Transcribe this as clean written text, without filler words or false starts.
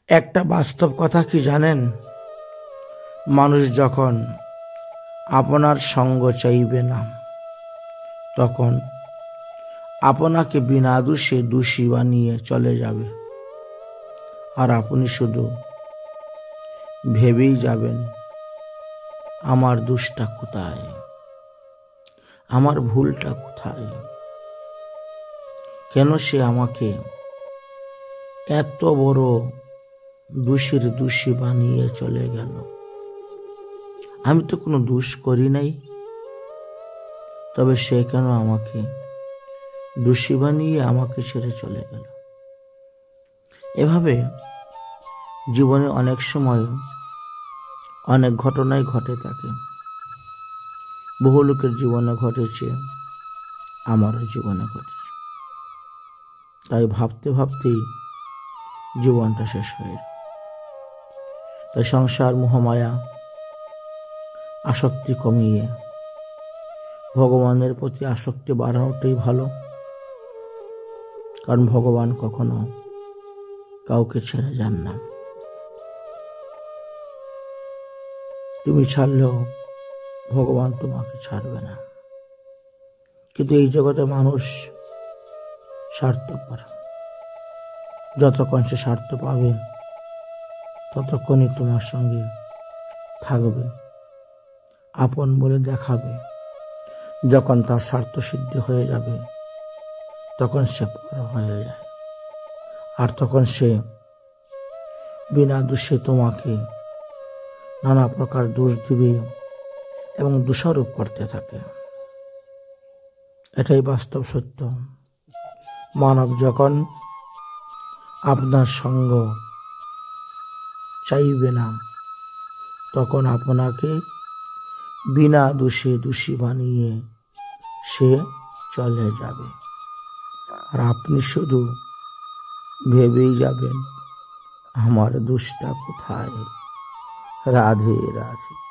একটা বাস্তব কথা কি জানেন? মানুষ যখন আপনার সঙ্গ চাইবে না, তখন আপনাকে বিনা দোষে দোষী বানিয়ে চলে যাবে। আর আপনি শুধু ভেবেই যাবেন, আমার দোষটা কোথায়, আমার ভুলটা কোথায়, কেন সে আমাকে এত বড় দোষীর দোষী বানিয়ে চলে গেল। আমি তো কোনো দোষ করি নাই, তবে সে কেন আমাকে দোষী বানিয়ে আমাকে ছেড়ে চলে গেল। এভাবে জীবনে অনেক সময় অনেক ঘটনাই ঘটে থাকে। বহু লোকের জীবনে ঘটেছে, আমারও জীবনে ঘটেছে। তাই ভাবতে ভাবতেই জীবনটা শেষ হয়ে যায়। তাই সংসার, মোহমায়া, আসক্তি কমিয়ে ভগবানের প্রতি আসক্তি বাড়ানোটাই ভালো। কারণ ভগবান কখনো কাউকে ছেড়ে যান না। তুমি ছাড়লেও ভগবান তোমাকে ছাড়বে না। কিন্তু এই জগতে মানুষ স্বার্থপর। যতক্ষণ সে স্বার্থ পাবে, ততক্ষণই তোমার সঙ্গে থাকবে, আপন বলে দেখাবে। যখন তার স্বার্থ সিদ্ধি হয়ে যাবে, তখন সে পর হয়ে যায়। আর তখন সে বিনা দোষে তোমাকে নানা প্রকার দোষ দিবে এবং দোষারোপ করতে থাকে। এটাই বাস্তব সত্য। মানব যখন আপনার সঙ্গ চাইবে না, তখন আপনাকে বিনা দোষে দোষী বানিয়ে সে চলে যাবে। আর আপনি শুধু ভেবেই যাবেন, আমার দোষটা কোথায়। রাধে রাধে।